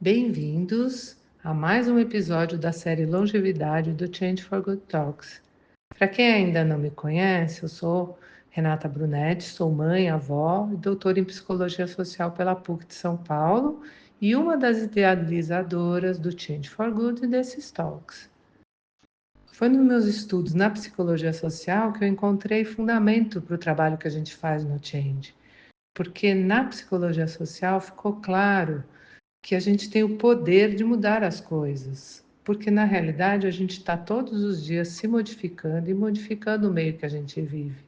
Bem-vindos a mais um episódio da série Longevidade do Change for Good Talks. Para quem ainda não me conhece, eu sou Renata Brunetti, sou mãe, avó e doutora em Psicologia Social pela PUC de São Paulo e uma das idealizadoras do Change for Good e desses talks. Foi nos meus estudos na psicologia social que eu encontrei fundamento para o trabalho que a gente faz no Change, porque na psicologia social ficou claro que a gente tem o poder de mudar as coisas, porque na realidade a gente está todos os dias se modificando e modificando o meio que a gente vive.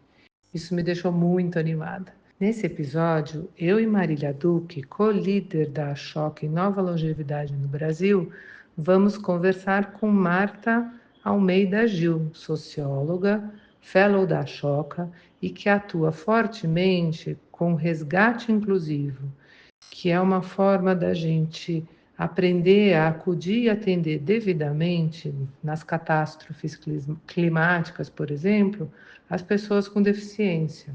Isso me deixou muito animada. Nesse episódio, eu e Marília Duque, co-líder da Choque Nova Longevidade no Brasil, vamos conversar com Marta Almeida Gil, socióloga, fellow da Choca e que atua fortemente com resgate inclusivo, que é uma forma da gente aprender a acudir e atender devidamente nas catástrofes climáticas, por exemplo, as pessoas com deficiência.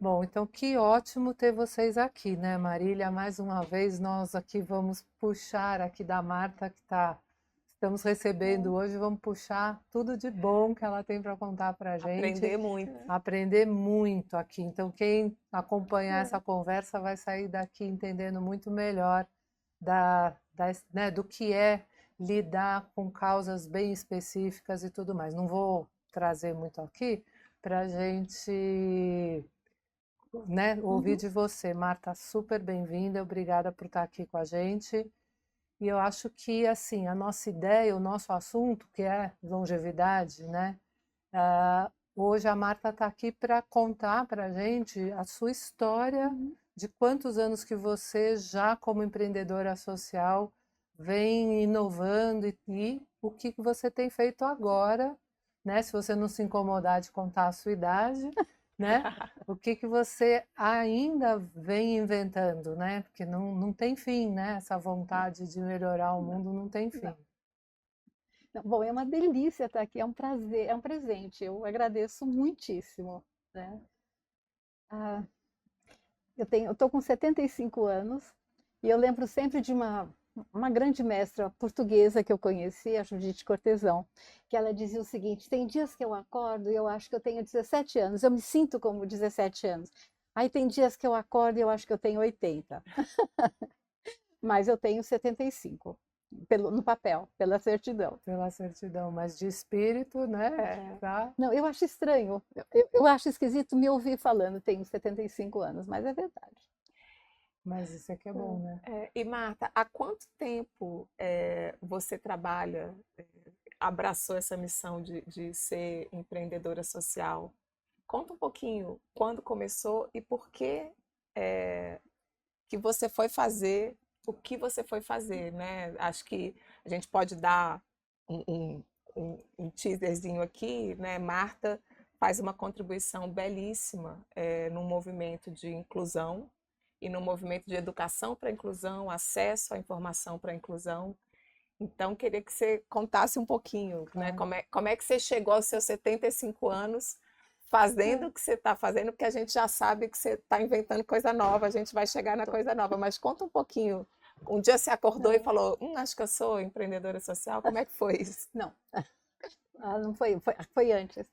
Bom, então que ótimo ter vocês aqui, né, Marília? Mais uma vez nós aqui vamos puxar aqui da Marta estamos recebendo hoje, vamos puxar tudo de bom que ela tem para contar para a gente. Aprender muito. Aprender muito aqui. Então quem acompanhar essa conversa vai sair daqui entendendo muito melhor né, do que é lidar com causas bem específicas e tudo mais. Não vou trazer muito aqui para a gente, né, ouvir de você. Marta, super bem-vinda, obrigada por estar aqui com a gente. E eu acho que, assim, a nossa ideia, o nosso assunto, que é longevidade, né? Hoje a Marta está aqui para contar para a gente a sua história de quantos anos que você já, como empreendedora social, vem inovando e o que você tem feito agora, né? Se você não se incomodar de contar a sua idade, né? O que você ainda vem inventando, né? Porque não tem fim, né? Essa vontade de melhorar o mundo não tem fim. Não, bom, é uma delícia estar aqui, é um prazer, é um presente. Eu agradeço muitíssimo, né? Ah, eu estou com 75 anos e eu lembro sempre de uma grande mestra portuguesa que eu conheci, a Judite Cortesão, que ela dizia o seguinte: tem dias que eu acordo e eu acho que eu tenho 17 anos, eu me sinto como 17 anos. Aí tem dias que eu acordo e eu acho que eu tenho 80, mas eu tenho 75, no papel, pela certidão. Pela certidão, mas de espírito, né? Tá? Não, eu acho estranho, eu acho esquisito me ouvir falando, tenho 75 anos, mas é verdade. Mas isso aqui é bom, né? E Marta, há quanto tempo você trabalha, abraçou essa missão de ser empreendedora social? Conta um pouquinho quando começou e por que que você foi fazer o que você foi fazer, né? Acho que a gente pode dar um, um, um teaserzinho aqui, né? Marta faz uma contribuição belíssima no movimento de inclusão e no movimento de educação para a inclusão, acesso à informação para a inclusão. Então, queria que você contasse um pouquinho, né? Como é que você chegou aos seus 75 anos fazendo o que você está fazendo, porque a gente já sabe que você está inventando coisa nova, a gente vai chegar na coisa nova, mas conta um pouquinho. Um dia você acordou e falou, acho que eu sou empreendedora social, como é que foi isso? Não, não foi antes.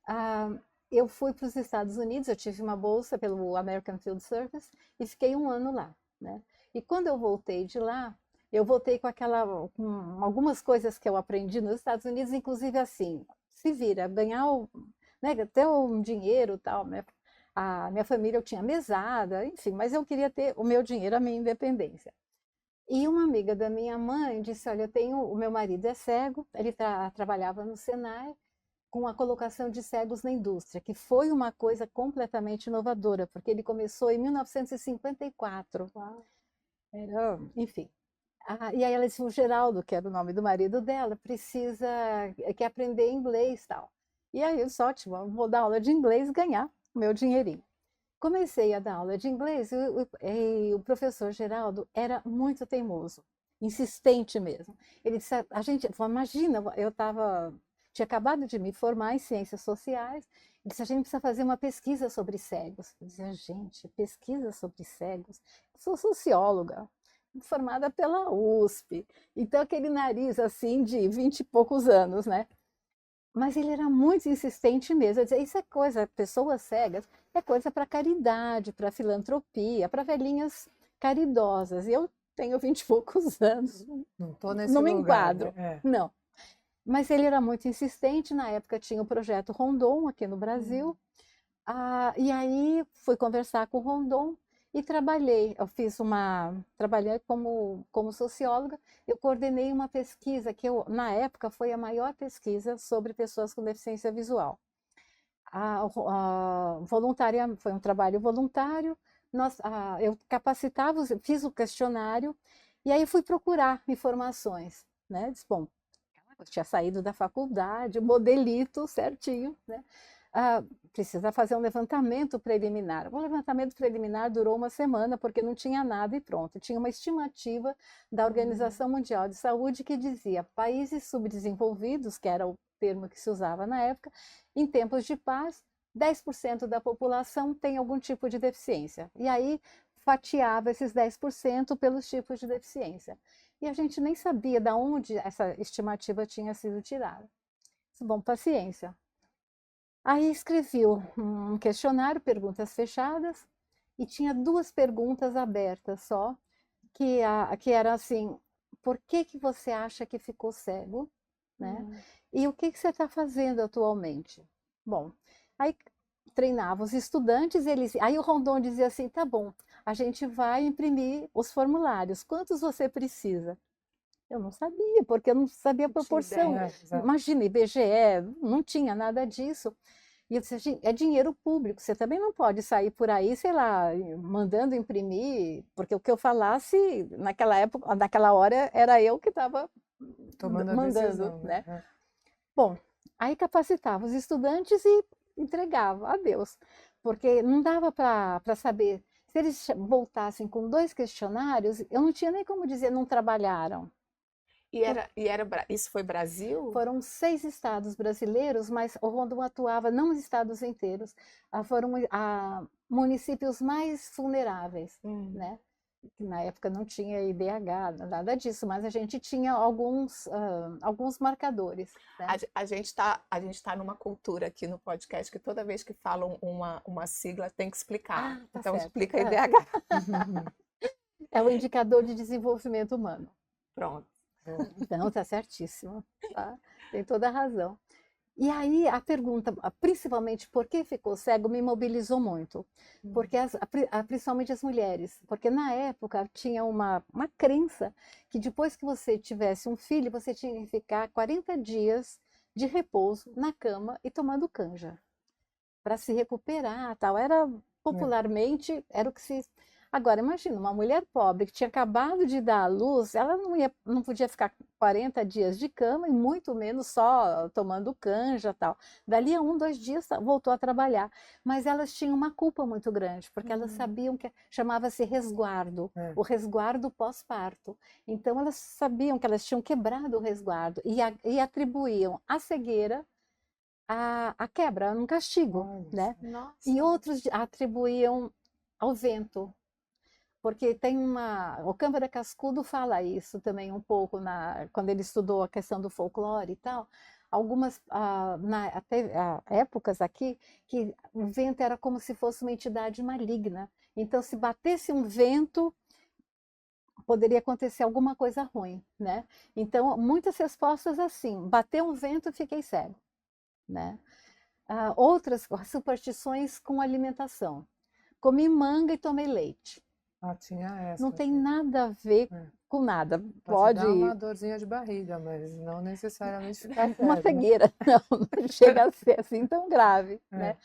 Ah, eu fui para os Estados Unidos, eu tive uma bolsa pelo American Field Service e fiquei um ano lá, né? E quando eu voltei de lá, eu voltei com algumas coisas que eu aprendi nos Estados Unidos, inclusive assim, se vira, ganhar né, até um dinheiro e tal, né? A minha família, eu tinha mesada, enfim, mas eu queria ter o meu dinheiro, a minha independência. E uma amiga da minha mãe disse: olha, o meu marido é cego, ele trabalhava no Senai com a colocação de cegos na indústria, que foi uma coisa completamente inovadora, porque ele começou em 1954. Era, enfim. E aí ela disse: o Geraldo, que era o nome do marido dela, quer aprender inglês e tal. E aí eu disse: ótimo, vou dar aula de inglês e ganhar o meu dinheirinho. Comecei a dar aula de inglês e o professor Geraldo era muito teimoso, insistente mesmo. Ele disse, a gente, imagina, tinha acabado de me formar em ciências sociais, ele disse, a gente precisa fazer uma pesquisa sobre cegos. Eu dizia, gente, pesquisa sobre cegos? Eu sou socióloga. formada pela USP. Então, aquele nariz assim de 20 e poucos anos, né? Mas ele era muito insistente mesmo. Eu dizia, isso é coisa, pessoas cegas, é coisa para caridade, para filantropia, para velhinhas caridosas. E eu tenho 20 e poucos anos, Não estou nesse não me lugar, enquadro. né? Não. Mas ele era muito insistente. Na época tinha o projeto Rondon aqui no Brasil. E aí fui conversar com o Rondon e trabalhei. Trabalhei como socióloga. Eu coordenei uma pesquisa que na época foi a maior pesquisa sobre pessoas com deficiência visual. Foi um trabalho voluntário. Eu capacitava, fiz o questionário e aí fui procurar informações, né? Disse, bom, eu tinha saído da faculdade, o modelito certinho, né? Precisa fazer um levantamento preliminar. O levantamento preliminar durou uma semana, porque não tinha nada e pronto. Tinha uma estimativa da Organização Mundial de Saúde que dizia países subdesenvolvidos, que era o termo que se usava na época, em tempos de paz, 10% da população tem algum tipo de deficiência. E aí fatiava esses 10% pelos tipos de deficiência. E a gente nem sabia de onde essa estimativa tinha sido tirada. Bom, paciência. Aí escrevi um questionário, perguntas fechadas, e tinha 2 perguntas abertas só, que eram assim, por que você acha que ficou cego? Né? E o que você está fazendo atualmente? Bom, aí treinava os estudantes, aí o Rondon dizia assim, tá bom, a gente vai imprimir os formulários, quantos você precisa? Eu não sabia, porque eu não sabia a proporção. Imagina, IBGE, não tinha nada disso. E eu disse, é dinheiro público, você também não pode sair por aí, sei lá, mandando imprimir, porque o que eu falasse naquela época, naquela hora, era eu que estava mandando, decisão, né? Bom, aí capacitava os estudantes e entregava a Deus, porque não dava para saber. Se eles voltassem com 2 questionários, eu não tinha nem como dizer não trabalharam. Isso foi Brasil? Foram 6 estados brasileiros, mas o Rondon atuava não nos estados inteiros, foram municípios mais vulneráveis, né? Que na época não tinha IDH, nada disso, mas a gente tinha alguns marcadores. Né? A gente tá numa cultura aqui no podcast que toda vez que falam uma sigla tem que explicar. Tá então certo. explica IDH. É o indicador de desenvolvimento humano. Pronto. Então, tá certíssimo, tá? Tem toda a razão. E aí a pergunta, principalmente por que ficou cego, me mobilizou muito, porque principalmente as mulheres, porque na época tinha uma crença que depois que você tivesse um filho, você tinha que ficar 40 dias de repouso na cama e tomando canja, para se recuperar, tal. Era popularmente, era o que se... Agora, imagina, uma mulher pobre que tinha acabado de dar à luz, ela não podia ficar 40 dias de cama e muito menos só tomando canja, tal. Dali a 1, 2 dias voltou a trabalhar, mas elas tinham uma culpa muito grande, porque elas sabiam que chamava-se resguardo, o resguardo pós-parto. Então elas sabiam que elas tinham quebrado o resguardo e atribuíam a cegueira a quebra, um castigo, né? Nossa. E outros atribuíam ao vento, porque tem o Câmara Cascudo fala isso também um pouco quando ele estudou a questão do folclore e tal. Algumas até épocas aqui que o vento era como se fosse uma entidade maligna. Então, se batesse um vento, poderia acontecer alguma coisa ruim, né? Então, muitas respostas assim: bateu um vento, fiquei cego, né? Outras superstições com alimentação: comi manga e tomei leite. Tinha essa. Não tem nada a ver com nada. Pode dar uma dorzinha de barriga, mas não necessariamente ficar cego. Uma cegueira, não chega a ser assim tão grave, né?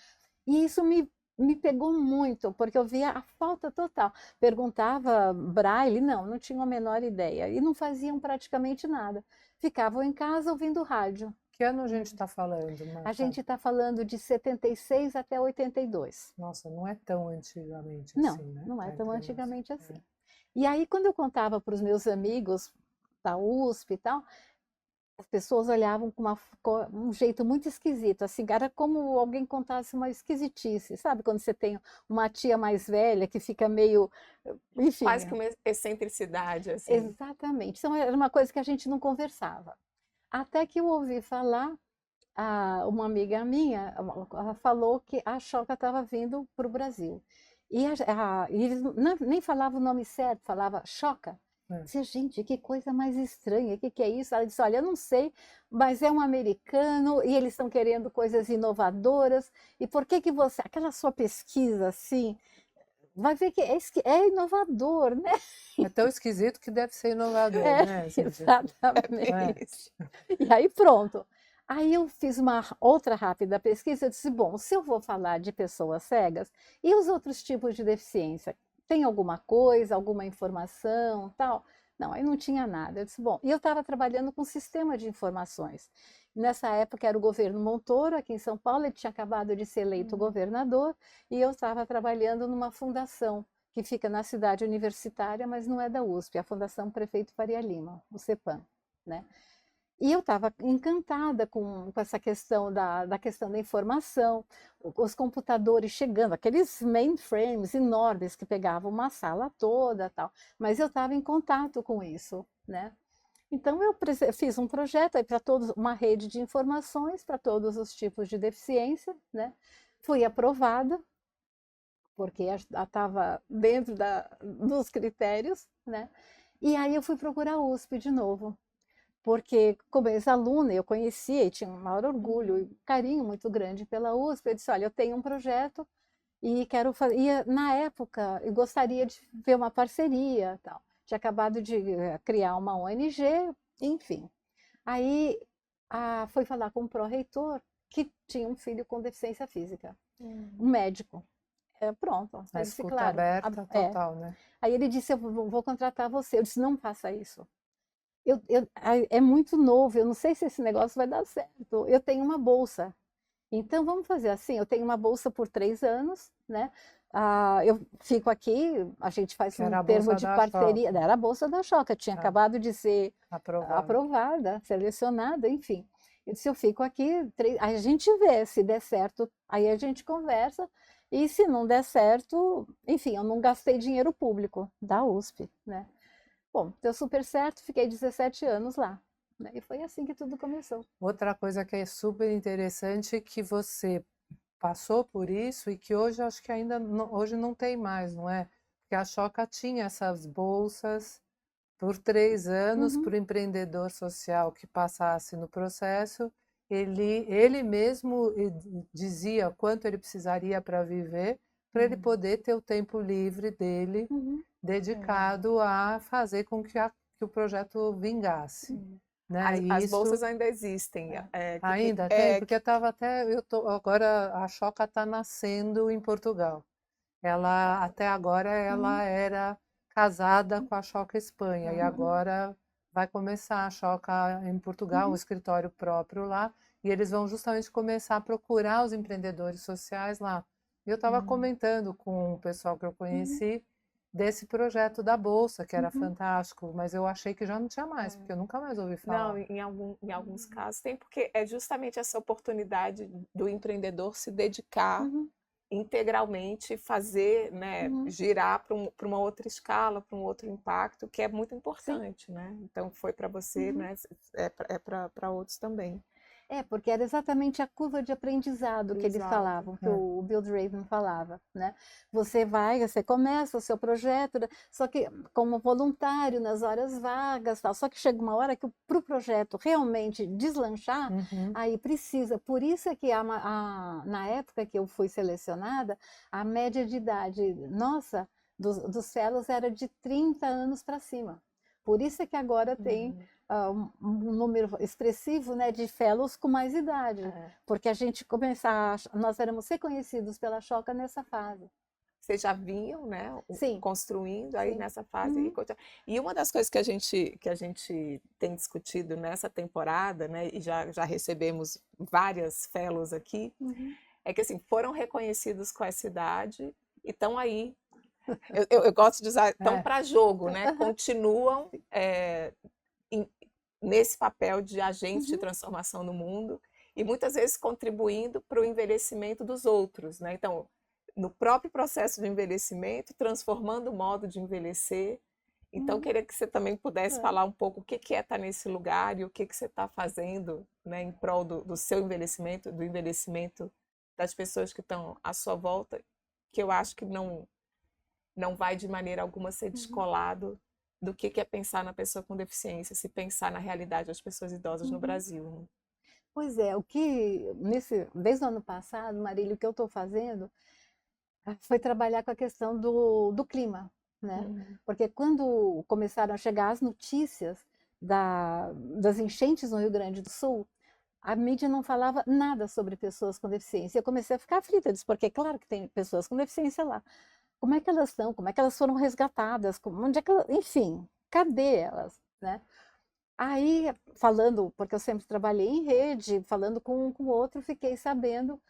E isso me pegou muito, porque eu via a falta total. Perguntava Braille, não tinha a menor ideia. E não faziam praticamente nada. Ficavam em casa ouvindo rádio. Que ano a gente está falando, Marta? A gente está falando de 76 até 82. Nossa, não é tão antigamente assim, né? Não é tão antigamente assim. E aí, quando eu contava para os meus amigos da USP e tal, as pessoas olhavam com um jeito muito esquisito, assim, era como alguém contasse uma esquisitice, sabe? Quando você tem uma tia mais velha que fica meio, enfim. Quase que uma excentricidade, assim. Exatamente. Então era uma coisa que a gente não conversava. Até que eu ouvi falar, uma amiga minha ela falou que a Choca estava vindo para o Brasil. E eles nem falavam o nome certo, falava Choca. Dizia, gente, que coisa mais estranha, o que é isso? Ela disse, olha, eu não sei, mas é um americano e eles estão querendo coisas inovadoras. E por que você, aquela sua pesquisa assim, vai ver que é inovador, né? É tão esquisito que deve ser inovador, né? Exatamente. E aí pronto. Aí eu fiz uma outra rápida pesquisa, eu disse, bom, se eu vou falar de pessoas cegas, e os outros tipos de deficiência? Tem alguma coisa, alguma informação, tal? Não, aí não tinha nada. Eu disse, bom, e eu estava trabalhando com sistema de informações. Nessa época era o governo Montoro, aqui em São Paulo, ele tinha acabado de ser eleito governador, e eu estava trabalhando numa fundação, que fica na cidade universitária, mas não é da USP, é a Fundação Prefeito Faria Lima, o CEPAM, né? E eu estava encantada com essa questão da questão da informação, os computadores chegando, aqueles mainframes enormes que pegavam uma sala toda, tal. Mas eu estava em contato com isso, né? Então eu fiz um projeto aí para todos, uma rede de informações para todos os tipos de deficiência, né? Fui aprovada porque estava dentro dos critérios, né? E aí eu fui procurar a USP de novo, porque como ex-aluna eu conhecia e tinha um maior orgulho e carinho muito grande pela USP. Eu disse, olha, eu tenho um projeto e quero fazer. E na época eu gostaria de ver uma parceria, tal. Tinha acabado de criar uma ONG, enfim. Aí foi falar com o pró-reitor que tinha um filho com deficiência física, um médico. Pronto. A Ele disse, escuta claro. aberta total, né? Aí ele disse, eu vou contratar você. Eu disse, não faça isso. É muito novo, eu não sei se esse negócio vai dar certo. Eu tenho uma bolsa. Então, vamos fazer assim, eu tenho uma bolsa por 3 anos, né? Eu fico aqui, a gente faz um termo de parceria. Era a bolsa da Choca, tinha acabado de ser aprovada, selecionada, enfim. Eu disse, eu fico aqui, a gente vê, se der certo, aí a gente conversa, e se não der certo, enfim, eu não gastei dinheiro público da USP, né? Bom, deu super certo, fiquei 17 anos lá, né? E foi assim que tudo começou. Outra coisa que é super interessante é que você passou por isso e que hoje acho que ainda hoje não tem mais, não é? Porque a Choca tinha essas bolsas por 3 anos para o empreendedor social que passasse no processo. Ele mesmo dizia quanto ele precisaria para viver, para ele poder ter o tempo livre dele dedicado a fazer com que o projeto vingasse. Né? As bolsas ainda existem. Ainda tem, porque agora a Choca está nascendo em Portugal. Ela até agora ela era casada com a Choca Espanha e agora vai começar a Choca em Portugal, um escritório próprio lá, e eles vão justamente começar a procurar os empreendedores sociais lá. E eu estava comentando com o pessoal que eu conheci desse projeto da Bolsa, que era fantástico, mas eu achei que já não tinha mais, porque eu nunca mais ouvi falar. Não, em alguns casos tem, porque é justamente essa oportunidade do empreendedor se dedicar integralmente, fazer, né, girar para uma outra escala, para um outro impacto, que é muito importante, né? Então foi para você, né? É para outros também. Porque era exatamente a curva de aprendizado que eles falavam, que o Bill Draven falava, né? Você começa o seu projeto, só que como voluntário, nas horas vagas, tal. Só que chega uma hora que para o projeto realmente deslanchar, aí precisa. Por isso é que na época que eu fui selecionada, a média de idade nossa, dos fellows era de 30 anos para cima. Por isso é que agora tem um número expressivo, né, de fellows com mais idade, porque a gente nós éramos reconhecidos pela Choca nessa fase. Vocês já vinham, né, construindo aí nessa fase. E uma das coisas que a gente tem discutido nessa temporada, né, e já recebemos várias fellows aqui, é que assim, foram reconhecidos com essa idade e estão aí. Eu gosto de usar, estão para jogo, né? Continuam nesse papel de agente de Uhum. transformação no mundo e muitas vezes contribuindo para o envelhecimento dos outros, né? Então, no próprio processo do envelhecimento, transformando o modo de envelhecer. Então, Uhum. queria que você também pudesse É. falar um pouco o que que é estar nesse lugar e o que que você está fazendo, né, em prol do seu envelhecimento, do envelhecimento das pessoas que estão à sua volta, que eu acho que não vai de maneira alguma ser Uhum. descolado do que é pensar na pessoa com deficiência, se pensar na realidade das pessoas idosas no Uhum. Brasil, né? Pois é, desde o ano passado, Marília, o que eu estou fazendo foi trabalhar com a questão do clima, né? Uhum. Porque quando começaram a chegar as notícias das enchentes no Rio Grande do Sul, a mídia não falava nada sobre pessoas com deficiência. Eu comecei a ficar aflita, disse, porque claro que tem pessoas com deficiência lá. Como é que elas estão? Como é que elas foram resgatadas? Onde é que enfim, cadê elas, né? Aí, falando, porque eu sempre trabalhei em rede, falando com um com o outro, fiquei sabendo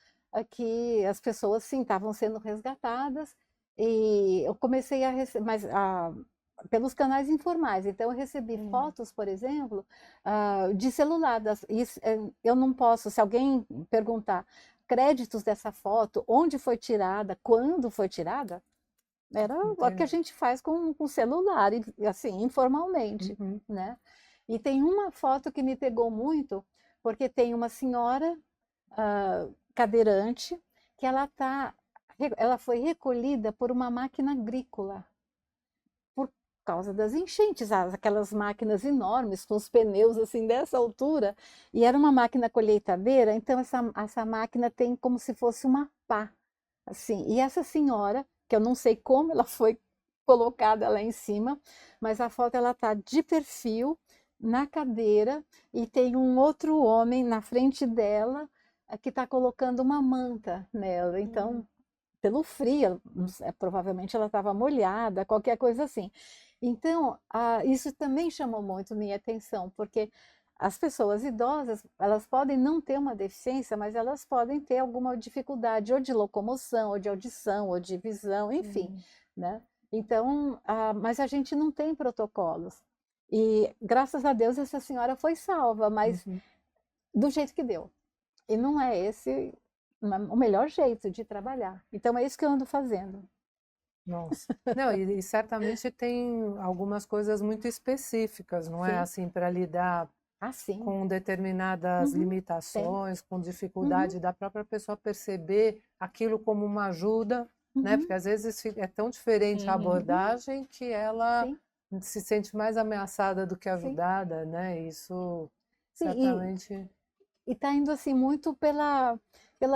que as pessoas, sim, estavam sendo resgatadas, e eu comecei a receber, pelos canais informais, então eu recebi Uhum. fotos, por exemplo, de celular, eu não posso, se alguém perguntar créditos dessa foto, onde foi tirada, quando foi tirada, era o que a Entendo. gente faz com celular, e assim, informalmente, Uhum. né? E tem uma foto que me pegou muito, porque tem uma senhora cadeirante que ela foi recolhida por uma máquina agrícola por causa das enchentes, aquelas máquinas enormes com os pneus assim dessa altura, e era uma máquina colheitadeira, então essa máquina tem como se fosse uma pá, assim. E essa senhora, que eu não sei como ela foi colocada lá em cima, mas a foto ela tá de perfil na cadeira e tem um outro homem na frente dela que está colocando uma manta nela. Uhum. Então, pelo frio, provavelmente ela estava molhada, qualquer coisa assim. Então, isso também chamou muito minha atenção, porque as pessoas idosas, elas podem não ter uma deficiência, mas elas podem ter alguma dificuldade, ou de locomoção, ou de audição, ou de visão, enfim, Uhum. né? Então, mas a gente não tem protocolos. E, graças a Deus, essa senhora foi salva, mas Uhum. do jeito que deu. E não é esse o melhor jeito de trabalhar. Então, é isso que eu ando fazendo. Nossa. Não, e certamente tem algumas coisas muito específicas, não é? Sim, Assim, para lidar assim. com determinadas Uhum, tem. limitações, com Uhum, dificuldade da própria pessoa perceber aquilo como uma ajuda, né? Porque uhum, às vezes é tão diferente a Uhum. uhum, abordagem que ela sim, se sente mais ameaçada do que sim. ajudada, né? Isso Sim, certamente. e tá indo assim muito pela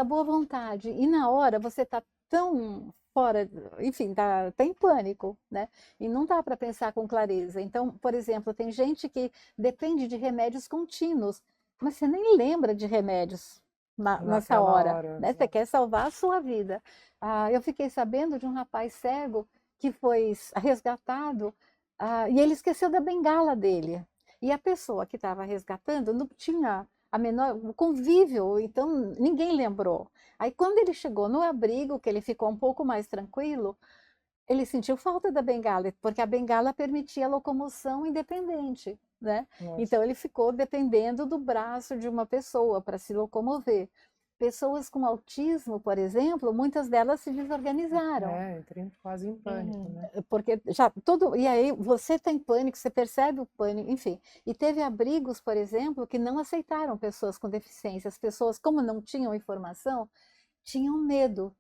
boa vontade. E na hora você tá tão fora, enfim, tá em pânico, né? E não dá para pensar com clareza. Então, por exemplo, tem gente que depende de remédios contínuos, mas você nem lembra de remédios nessa Naquela hora, hora. né? Você quer salvar a sua vida. Eu fiquei sabendo de um rapaz cego que foi resgatado, e ele esqueceu da bengala dele. E a pessoa que estava resgatando não tinha a menor o convívio, então ninguém lembrou. Aí quando ele chegou no abrigo, que ele ficou um pouco mais tranquilo, ele sentiu falta da bengala, porque a bengala permitia a locomoção independente, né? Nossa. Então ele ficou dependendo do braço de uma pessoa para se locomover. Pessoas com autismo, por exemplo, muitas delas se desorganizaram. Entrei quase em pânico, Uhum. né? Porque já todo. E aí você está em pânico, você percebe o pânico, enfim. E teve abrigos, por exemplo, que não aceitaram pessoas com deficiência. As pessoas, como não tinham informação, tinham medo.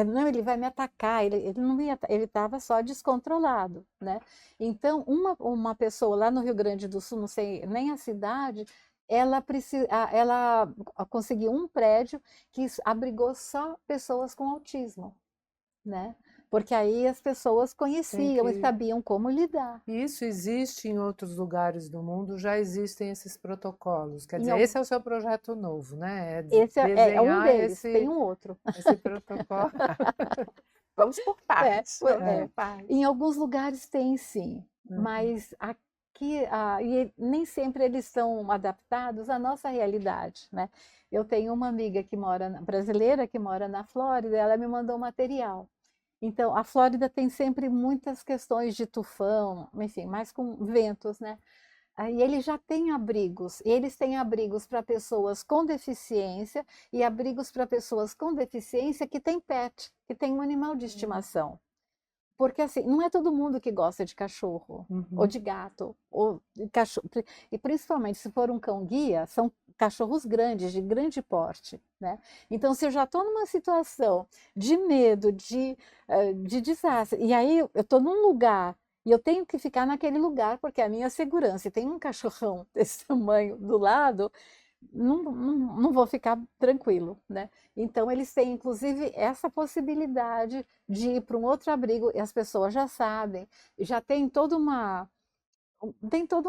Não, ele vai me atacar, ele não ia, ele estava só descontrolado, né? Então, uma pessoa lá no Rio Grande do Sul, não sei nem a cidade, ela conseguiu um prédio que abrigou só pessoas com autismo, né? Porque aí as pessoas Tem conheciam e que. sabiam como lidar. E isso existe em outros lugares do mundo, já existem esses protocolos. Quer Em dizer, al- esse é o seu projeto novo, né? É Esse é um desenhar deles, tem esse, um outro. esse protocolo. Vamos por partes, vamos por É. partes. Em alguns lugares tem sim, Uhum. mas aqui e nem sempre eles são adaptados à nossa realidade, né? Eu tenho uma amiga que brasileira que mora na Flórida, ela me mandou material. Então, a Flórida tem sempre muitas questões de tufão, enfim, mais com ventos, né? Aí ele já tem abrigos, e eles têm abrigos para pessoas com deficiência e abrigos para pessoas com deficiência que têm pet, que tem um animal de estimação. Porque assim, não é todo mundo que gosta de cachorro, ou de gato, ou de cachorro. E principalmente se for um cão-guia, são cachorros grandes, de grande porte, né? Então, se eu já estou numa situação de medo, de desastre, e aí eu estou num lugar e eu tenho que ficar naquele lugar porque é a minha segurança, e tem um cachorrão desse tamanho do lado, não vou ficar tranquilo, né? Então, eles têm, inclusive, essa possibilidade de ir para um outro abrigo, e as pessoas já sabem, já tem todo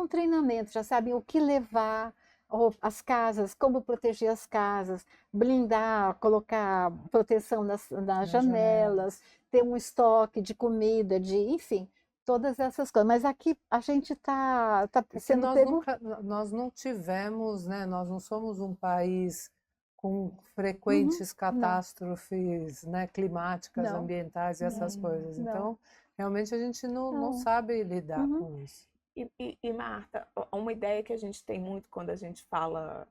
um treinamento, já sabem o que levar, ou as casas, como proteger as casas, blindar, colocar proteção nas janelas, ter um estoque de comida, enfim, todas essas coisas. Mas aqui a gente está sendo nós pego. nós não tivemos, né? Nós não somos um país com Uhum, frequentes não, catástrofes, né, climáticas, não, ambientais e essas coisas. não, Então, realmente a gente não não. sabe lidar Uhum, com isso. E, Marta, uma ideia que a gente tem muito quando a gente fala,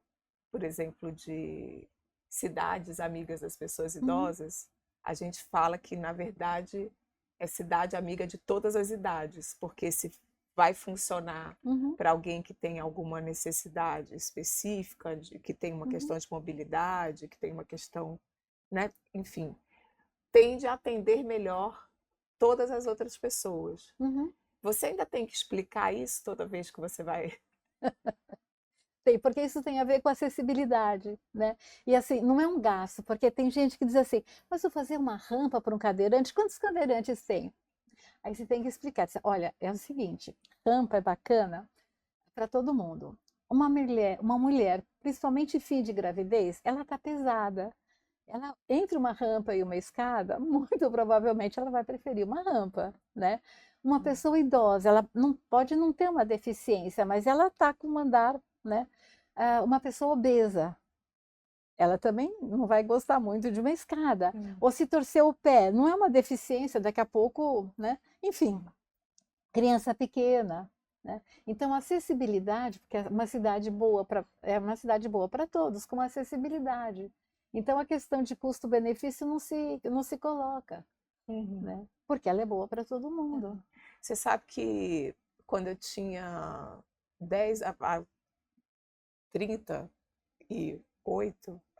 por exemplo, de cidades amigas das pessoas uhum, idosas, a gente fala que, na verdade, é cidade amiga de todas as idades, porque se vai funcionar uhum, para alguém que tem alguma necessidade específica, que tem uma uhum, questão de mobilidade, que tem uma questão, né, enfim, tende a atender melhor todas as outras pessoas. uhum. Você ainda tem que explicar isso toda vez que você vai. Tem, porque isso tem a ver com acessibilidade, né? E assim, não é um gasto, porque tem gente que diz assim, mas eu fazer uma rampa para um cadeirante, quantos cadeirantes tem? Aí você tem que explicar, diz, olha, é o seguinte, rampa é bacana para todo mundo. Uma mulher, principalmente fim de gravidez, ela está pesada. Ela, entre uma rampa e uma escada, muito provavelmente ela vai preferir uma rampa, né? Uma pessoa idosa, ela não pode não ter uma deficiência, mas ela está com um andar, né? Uma pessoa obesa, ela também não vai gostar muito de uma escada. Ou se torcer o pé, não é uma deficiência, daqui a pouco, né? Enfim, criança pequena, né? Então, acessibilidade, porque é uma cidade boa para todos, com acessibilidade. Então, a questão de custo-benefício não se coloca, Uhum. né? Porque ela é boa para todo mundo. Você sabe que quando eu tinha 10 a 38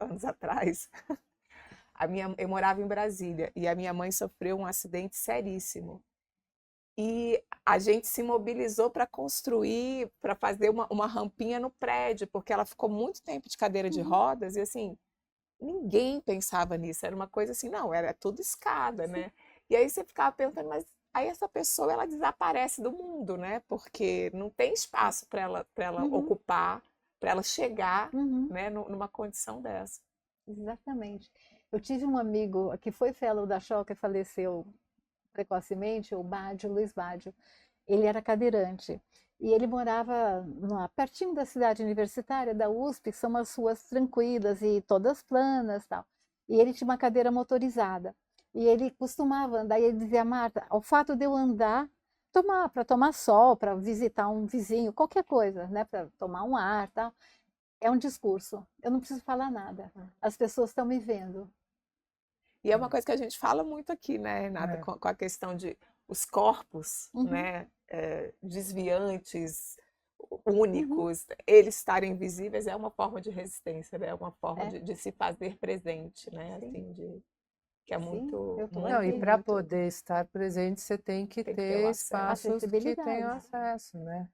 anos atrás, eu morava em Brasília e a minha mãe sofreu um acidente seríssimo. E a gente se mobilizou para construir, para fazer uma rampinha no prédio, porque ela ficou muito tempo de cadeira de Uhum, rodas e assim, ninguém pensava nisso, era uma coisa assim, não, era tudo escada, sim. né? E aí você ficava perguntando, mas aí essa pessoa ela desaparece do mundo, né? Porque não tem espaço para ela Uhum, ocupar, para ela chegar, uhum, né, numa condição dessa. exatamente. Eu tive um amigo que foi fellow da Choca e faleceu precocemente, o Luiz Baggio. Ele era cadeirante. E ele morava pertinho da cidade universitária, da USP, que são umas ruas tranquilas e todas planas, tal. E ele tinha uma cadeira motorizada. E ele costumava andar, e ele dizia, Marta, o fato de eu andar, para tomar sol, para visitar um vizinho, qualquer coisa, né, para tomar um ar, tal, é um discurso. Eu não preciso falar nada. As pessoas estão me vendo. E é uma coisa que a gente fala muito aqui, né, Renata, É. com a questão de os corpos, Uhum, né, desviantes, uhum, únicos, eles estarem visíveis é uma forma de resistência, né, é uma forma é, de se fazer presente, né, sim, assim, que é sim, muito, eu estou Não, e muito, aqui. para muito, poder estar presente, você tem que tem que ter o ter acesso. espaços que tenham Acessibilidade. acesso, né?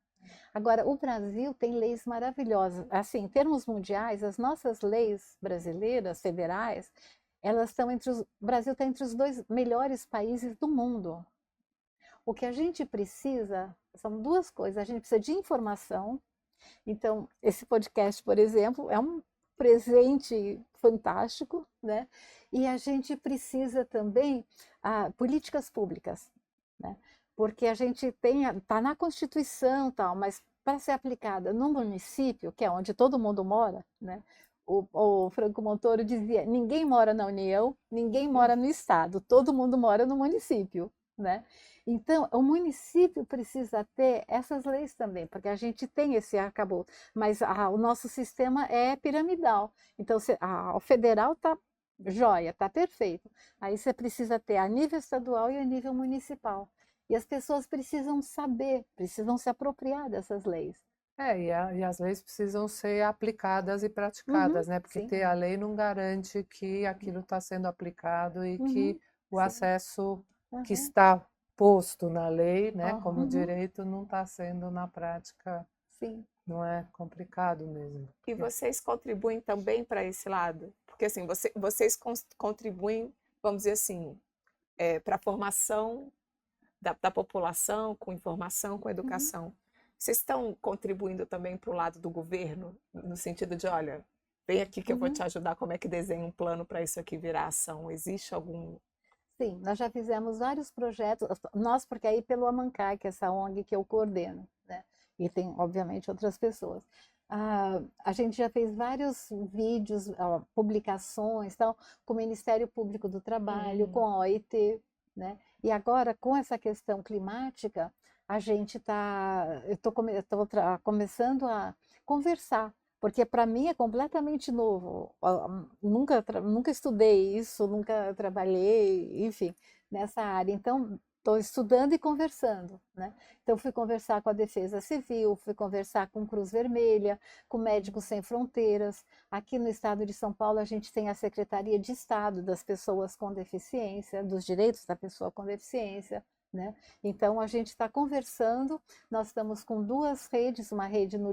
Agora, o Brasil tem leis maravilhosas. Assim, em termos mundiais, as nossas leis brasileiras, federais, elas estão o Brasil está entre os 2 melhores países do mundo. O que a gente precisa são 2 coisas. A gente precisa de informação. Então, esse podcast, por exemplo, é um presente fantástico, né? E a gente precisa também políticas públicas, né? Porque a gente está na Constituição, tal, mas para ser aplicada no município, que é onde todo mundo mora, né? O Franco Montoro dizia: ninguém mora na União, ninguém mora no Estado, todo mundo mora no município, né? Então, o município precisa ter essas leis também, porque a gente tem esse arcabouço, mas o nosso sistema é piramidal. Então, o federal está joia, está perfeito. Aí você precisa ter a nível estadual e a nível municipal. E as pessoas precisam saber, precisam se apropriar dessas leis. E as leis precisam ser aplicadas e Uhum, praticadas, né? Porque sim. ter a lei não garante que aquilo está sendo aplicado e Uhum, que o sim. acesso que Uhum, está posto na lei, né, como uhum, direito, não está sendo na prática, sim. não é complicado mesmo. E Porque vocês contribuem também para esse lado? Porque assim, vocês contribuem, vamos dizer assim, para a formação da população, com informação, com Uhum, educação. Vocês estão contribuindo também para o lado do governo, no sentido de, olha, vem aqui que eu vou uhum. te ajudar, como é que desenha um plano para isso aqui virar ação? Existe algum... Sim, nós já fizemos vários projetos, nós, porque aí pelo Amancai, que é essa ONG que eu coordeno, né? E tem, obviamente, outras pessoas. A gente já fez vários vídeos, publicações, tal, com o Ministério Público do Trabalho, com a OIT, né? E agora, com essa questão climática, a gente está, eu estou começando a conversar, porque para mim é completamente novo. Nunca estudei isso, nunca trabalhei, enfim, nessa área. Então, estou estudando e conversando, né? Então, fui conversar com a Defesa Civil, fui conversar com Cruz Vermelha, com Médicos Sem Fronteiras. Aqui no estado de São Paulo, a gente tem a Secretaria de Estado das Pessoas com Deficiência, dos Direitos da Pessoa com Deficiência, né? Então, a gente está conversando, nós estamos com duas redes, uma rede no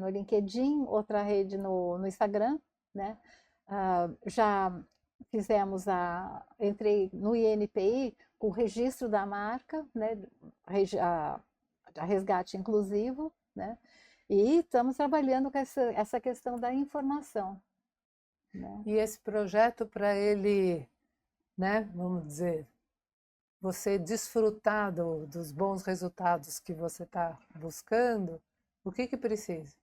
LinkedIn, outra rede no Instagram, né? Já fizemos entrei no INPI com o registro da marca, né? A resgate inclusivo, né? E estamos trabalhando com essa questão da informação, né? E esse projeto, para ele, né, vamos dizer, você desfrutar dos bons resultados que você está buscando, o que que precisa?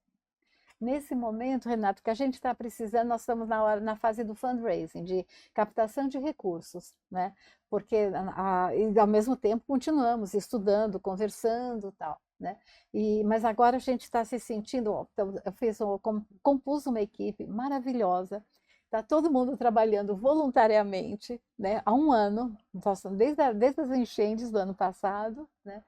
Nesse momento, Renato, que a gente está precisando, nós estamos na fase do fundraising, de captação de recursos, né? Porque, e ao mesmo tempo, continuamos estudando, conversando, tal, né? Mas agora a gente está se sentindo, então, compus uma equipe maravilhosa, está todo mundo trabalhando voluntariamente, né? Há um ano, desde as enchentes do ano passado, né?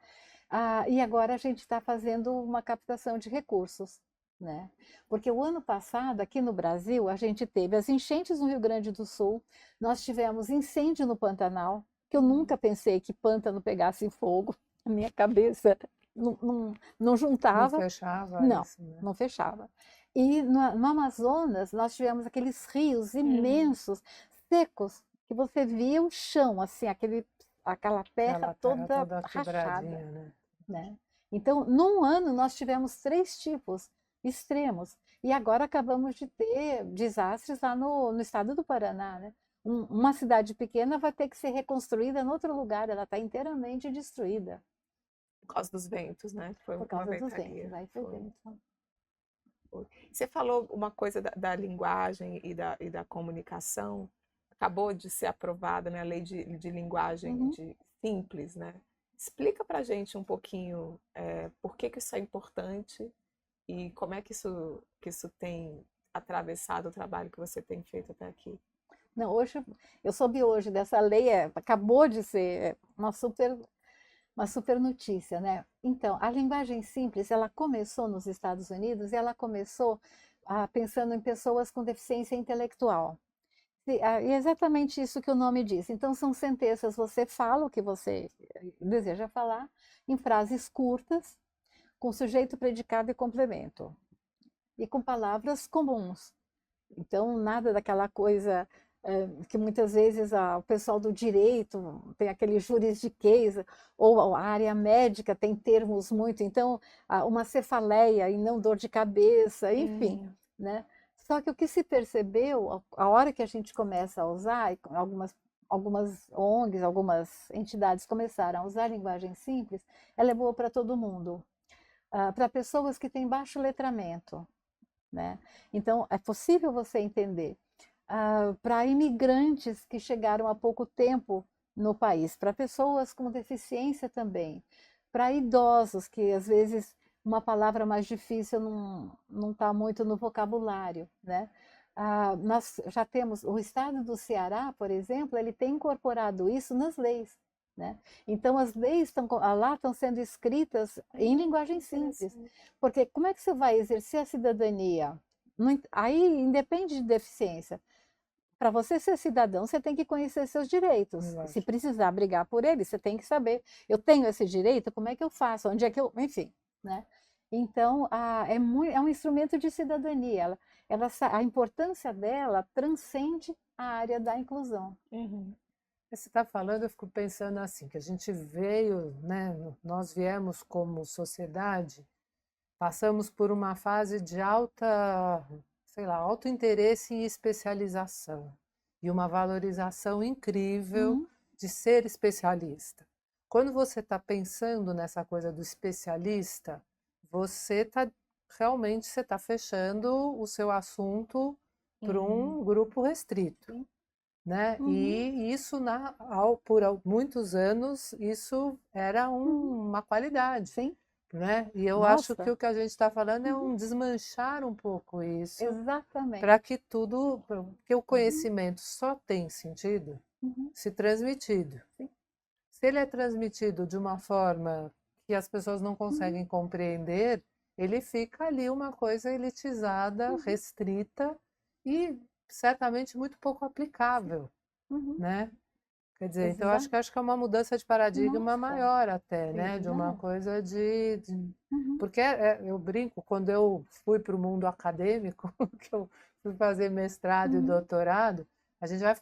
E agora a gente está fazendo uma captação de recursos, né? Porque o ano passado, aqui no Brasil, a gente teve as enchentes no Rio Grande do Sul, nós tivemos incêndio no Pantanal, que eu nunca pensei que pântano pegasse fogo, a minha cabeça não Não juntava, fechava não, isso, né? não fechava. E no Amazonas, nós tivemos aqueles rios imensos, secos, que você via o chão, assim, aquela terra Aquela terra toda toda rachada, quebradinha, né? né? Então, num ano, nós tivemos 3 tipos extremos. E agora acabamos de ter desastres lá no estado do Paraná, né? Uma cidade pequena vai ter que ser reconstruída em outro lugar, ela está inteiramente destruída Por causa dos ventos, né? Foi por uma causa dos ventos. ventania. Aí foi vento. Você falou uma coisa da linguagem e da comunicação, acabou de ser aprovada, né, a lei de linguagem Uhum. simples, né? Explica para a gente um pouquinho por que que isso é importante e como é que isso tem atravessado o trabalho que você tem feito até aqui. Não, hoje, eu soube hoje dessa lei, acabou de ser uma super notícia, né? Então, a linguagem simples, ela começou nos Estados Unidos e ela começou pensando em pessoas com deficiência intelectual. E é exatamente isso que o nome diz. Então, são sentenças, você fala o que você deseja falar, em frases curtas, com sujeito, predicado e complemento, e com palavras comuns. Então, nada daquela coisa que muitas vezes o pessoal do direito tem aquele juridiquês, ou a área médica tem termos muito, então, uma cefaleia e não dor de cabeça, enfim, né? Só que o que se percebeu, a hora que a gente começa a usar, e algumas ONGs, algumas entidades começaram a usar a linguagem simples, ela é boa para todo mundo. Para pessoas que têm baixo letramento, né? Então, é possível você entender. Para imigrantes que chegaram há pouco tempo no país, para pessoas com deficiência também, para idosos, que às vezes uma palavra mais difícil não está muito no vocabulário, né? Nós já temos, o estado do Ceará, por exemplo, ele tem incorporado isso nas leis, né? Então, as leis lá estão sendo escritas em linguagem simples, porque como é que você vai exercer a cidadania? Aí independe de deficiência. Para você ser cidadão, você tem que conhecer seus direitos. Se precisar brigar por eles, você tem que saber, eu tenho esse direito, como é que eu faço? Onde é que eu, enfim, né? Então, é um instrumento de cidadania. A importância dela transcende a área da inclusão. Uhum. Você está falando, eu fico pensando assim, que a gente veio, né, nós viemos como sociedade, passamos por uma fase de alta, sei lá, alto interesse em especialização e uma valorização incrível Uhum. de ser especialista. Quando você está pensando nessa coisa do especialista, você está realmente você está fechando o seu assunto para um grupo restrito, Sim. né? Uhum. E isso por muitos anos isso era uma qualidade, Sim. né? E eu acho que Nossa. o que a gente está falando é Uhum. desmanchar um pouco isso Exatamente. para que porque o conhecimento só tem sentido Uhum. se transmitido. Sim. Se ele é transmitido de uma forma que as pessoas não conseguem compreender, ele fica ali uma coisa elitizada, restrita e certamente muito pouco aplicável, Uhum. né? Quer dizer, então Exa acho que é uma mudança de paradigma Nossa. maior até, né? De uma Exato. coisa Uhum. porque eu brinco, quando eu fui para o mundo acadêmico, que eu fui fazer mestrado e Uhum. doutorado, a gente vai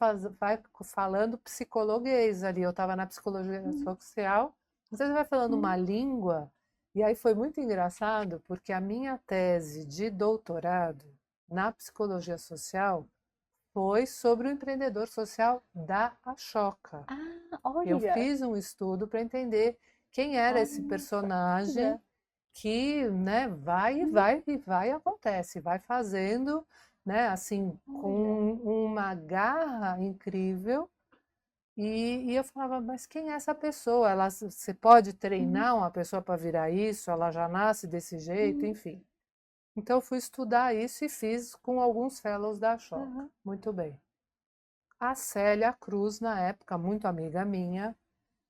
falando psicologuês ali. Eu estava na psicologia social, você vai falando uma Uhum. língua, e aí foi muito engraçado, porque a minha tese de doutorado na psicologia social foi sobre o empreendedor social da Ashoka. Eu Olha. fiz um estudo para entender quem era esse Nossa. personagem Olha. que, né, vai e Uhum. vai e vai e acontece, vai fazendo, né, assim, Olha. com uma garra incrível. E eu falava, mas quem é essa pessoa? Você pode Uhum. treinar uma pessoa para virar isso? Ela já nasce desse jeito, Uhum. enfim. Então eu fui estudar isso e fiz com alguns fellows da Choca. Aham. Muito bem. A Célia Cruz, na época, muito amiga minha,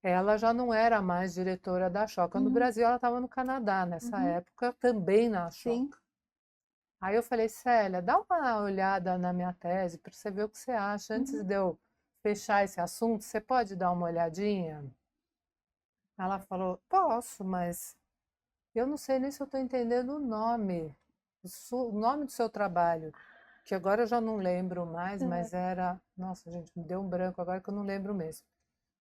ela já não era mais diretora da Choca no Uhum. Brasil, ela estava no Canadá nessa Uhum. época, também na Sim. Choca. Aí eu falei, Célia, dá uma olhada na minha tese para você ver o que você acha. Antes Uhum. de eu fechar esse assunto, você pode dar uma olhadinha? Ela falou, posso, mas eu não sei nem se eu estou entendendo o nome, o nome do seu trabalho, que agora eu já não lembro mais, Aham. mas era. Nossa, gente, me deu um branco agora que eu não lembro mesmo.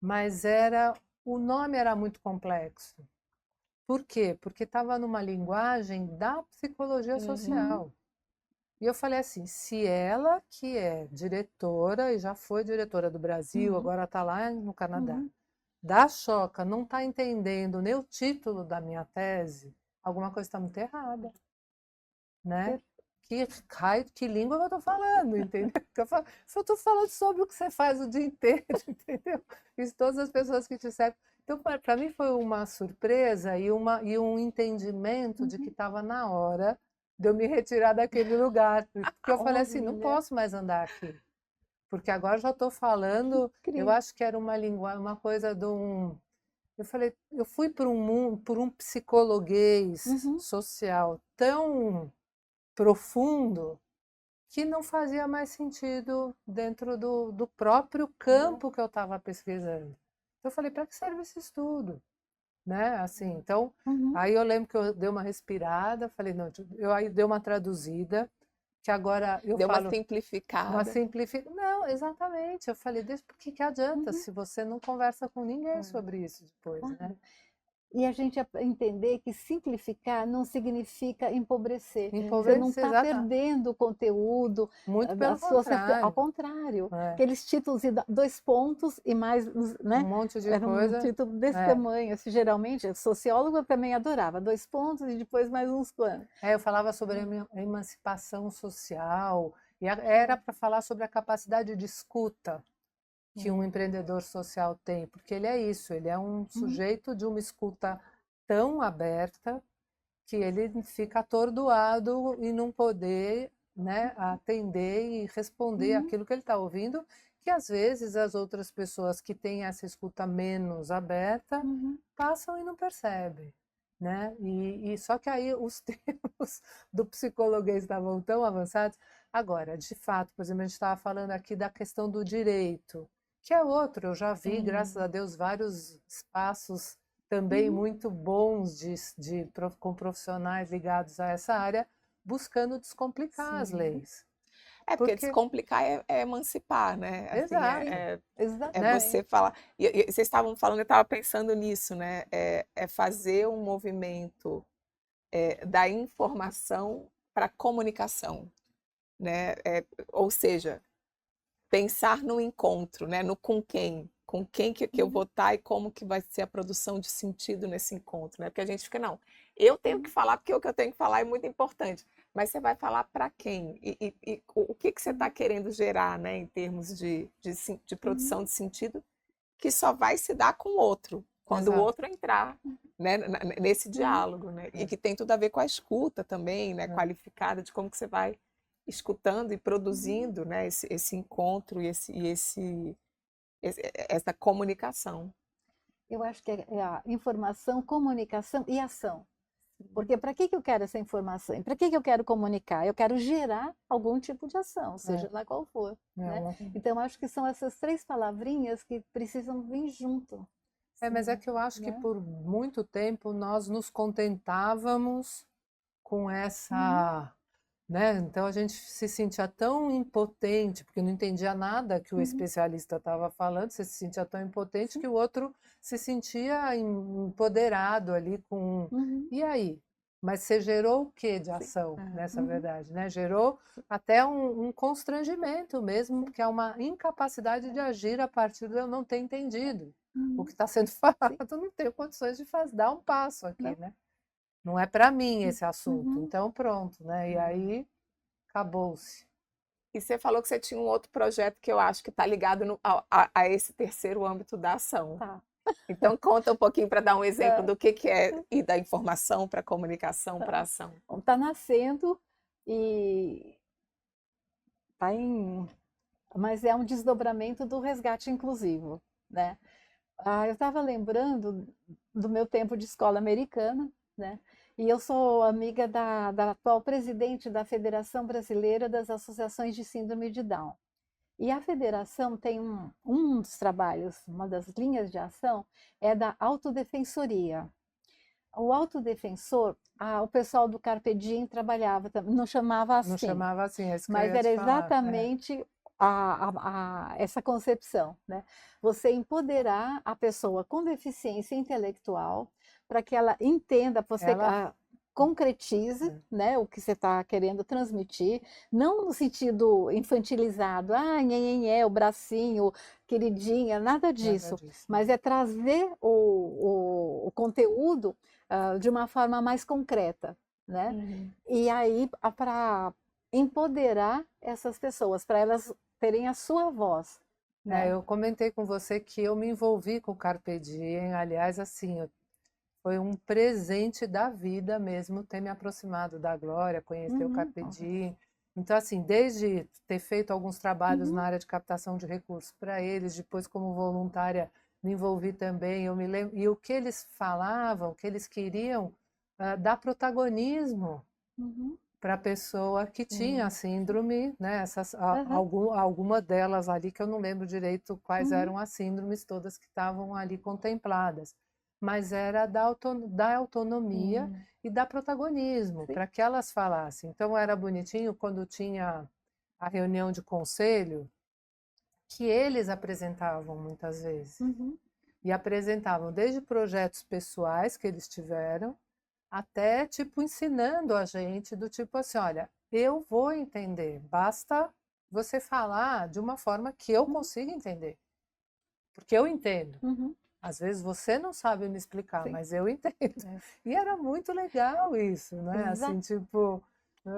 Mas era. O nome era muito complexo. Por quê? Porque estava numa linguagem da psicologia Uhum. social. E eu falei assim: se ela, que é diretora, e já foi diretora do Brasil, Uhum. agora está lá no Canadá, Uhum. da Choca, não está entendendo nem o título da minha tese, alguma coisa está muito errada, né? Per- Que raio, que língua eu estou falando, entendeu? Eu estou falando sobre o que você faz o dia inteiro, entendeu? Isso todas as pessoas que te cercam. Então, para mim foi uma surpresa e um entendimento de que Uhum. estava na hora de eu me retirar daquele lugar. Porque eu falei assim, não Olha, posso mais andar aqui. Porque agora já estou que falando, eu incrível. acho que era uma língua, uma coisa de um. Eu falei, eu fui por um mundo, por um psicologuês Uhum. social tão profundo que não fazia mais sentido dentro do próprio Olha. campo que eu estava pesquisando. Então eu falei, para que serve esse estudo? Né? Assim, então, Uhum. aí eu lembro que eu dei uma respirada, falei, não, eu aí dei uma traduzida, que agora eu Deu uma falo uma simplificada. simplificação. Não, exatamente. Eu falei, deixa, por que que adianta Uhum. se você não conversa com ninguém É. sobre isso depois, né? E a gente entender que simplificar não significa empobrecer. Você não Empobrecer, está exata. perdendo o conteúdo, Muito pelo as suas ao contrário. contrário, É. aqueles títulos de 2 pontos e mais, Um né? monte de Era um coisa. título desse É. tamanho, assim, geralmente, sociólogo também adorava, 2 pontos e depois mais uns quantos. Eu falava sobre a emancipação social, e era para falar sobre a capacidade de escuta, que um empreendedor social tem, porque ele é isso, ele é um sujeito de uma escuta tão aberta que ele fica atordoado em não poder, né, atender e responder aquilo que ele está ouvindo, que às vezes as outras pessoas que têm essa escuta menos aberta passam e não percebem. Né? E só que aí os termos do psicologuês estavam tão avançados. Agora, de fato, por exemplo, a gente estava falando aqui da questão do direito, que é outro. Eu já vi, graças a Deus, vários espaços também muito bons com profissionais ligados a essa área, buscando descomplicar as leis. Porque descomplicar é emancipar, né? Assim, Exato. É você falar. E vocês estavam falando, eu estava pensando nisso, né? É fazer um movimento da informação para a comunicação, né? Ou seja, pensar no encontro, né? No com quem que eu vou estar e como que vai ser a produção de sentido nesse encontro, né? Porque a gente fica, não, eu tenho que falar porque o que eu tenho que falar é muito importante, mas você vai falar para quem? E o que você está querendo gerar, né? Em termos de produção de sentido, que só vai se dar com o outro, quando o outro entrar, né? Nesse diálogo, né? E que tem tudo a ver com a escuta também, né? Qualificada, de como que você vai escutando e produzindo, né, esse encontro e essa comunicação. Eu acho que é a informação, comunicação e ação. Porque para que eu quero essa informação? Para que eu quero comunicar? Eu quero gerar algum tipo de ação, seja lá qual for. Né? Então, acho que são essas 3 palavrinhas que precisam vir junto. Mas é que eu acho que por muito tempo nós nos contentávamos com essa... Né? Então a gente se sentia tão impotente, porque não entendia nada que o especialista estava falando, você se sentia tão impotente que o outro se sentia empoderado ali com... E aí? Mas você gerou o que de ação nessa verdade? Né? Gerou até um constrangimento mesmo, que é uma incapacidade de agir a partir de eu não ter entendido o que está sendo falado, eu não tenho condições de dar um passo aqui, né? Não é para mim esse assunto, então pronto, né? E aí acabou-se. E você falou que você tinha um outro projeto que eu acho que está ligado a esse terceiro âmbito da ação. Tá. Então conta um pouquinho para dar um exemplo do que é ir da informação para a comunicação para a ação. Está nascendo e está em... Mas é um desdobramento do resgate inclusivo, né? Eu estava lembrando do meu tempo de escola americana, né? E eu sou amiga da atual presidente da Federação Brasileira das Associações de Síndrome de Down. E a federação tem um dos trabalhos, uma das linhas de ação, é da autodefensoria. O autodefensor, o pessoal do Carpe Diem trabalhava, não chamava assim. Não chamava assim, é isso que mas eu ia era te falar. exatamente essa concepção, né? Você empoderar a pessoa com deficiência intelectual para que ela entenda, você concretize, né, o que você está querendo transmitir, não no sentido infantilizado, nhenhenhé, o bracinho, queridinha, nada disso, mas é trazer o conteúdo de uma forma mais concreta, né? E aí para empoderar essas pessoas, para elas terem a sua voz. Né? Eu comentei com você que eu me envolvi com o Carpe Diem, aliás, assim, foi um presente da vida mesmo ter me aproximado da Glória, conhecer o Carpe Diem. Então, assim, desde ter feito alguns trabalhos na área de captação de recursos para eles, depois como voluntária me envolvi também, eu me lembro, e o que eles falavam, que eles queriam dar protagonismo para a pessoa que tinha a síndrome, né? Alguma delas ali, que eu não lembro direito quais eram as síndromes todas que estavam ali contempladas, mas era da autonomia e da protagonismo, para que elas falassem. Então era bonitinho quando tinha a reunião de conselho, que eles apresentavam muitas vezes. E apresentavam desde projetos pessoais que eles tiveram, até, tipo, ensinando a gente do tipo assim, olha, eu vou entender, basta você falar de uma forma que eu consiga entender. Porque eu entendo. Às vezes você não sabe me explicar, mas eu entendo. E era muito legal isso, né? Assim, tipo,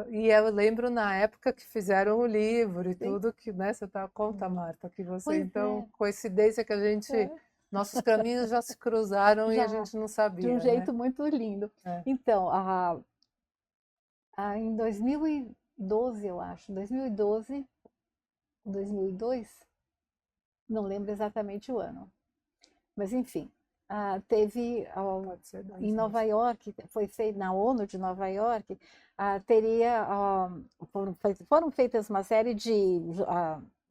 E eu lembro na época que fizeram o livro e Sim. tudo, que, né, você tá, conta, Marta, que você, Pois então, é. coincidência que a gente, É. nossos caminhos já se cruzaram e a Já, gente não de um sabia, né? jeito muito lindo. É. Então, em 2012, eu acho, 2012, 2002, não lembro exatamente o ano, mas enfim, teve Pode ser em 2 Nova mesmo. York, foi feito na ONU de Nova York, teria, foram feitas uma série de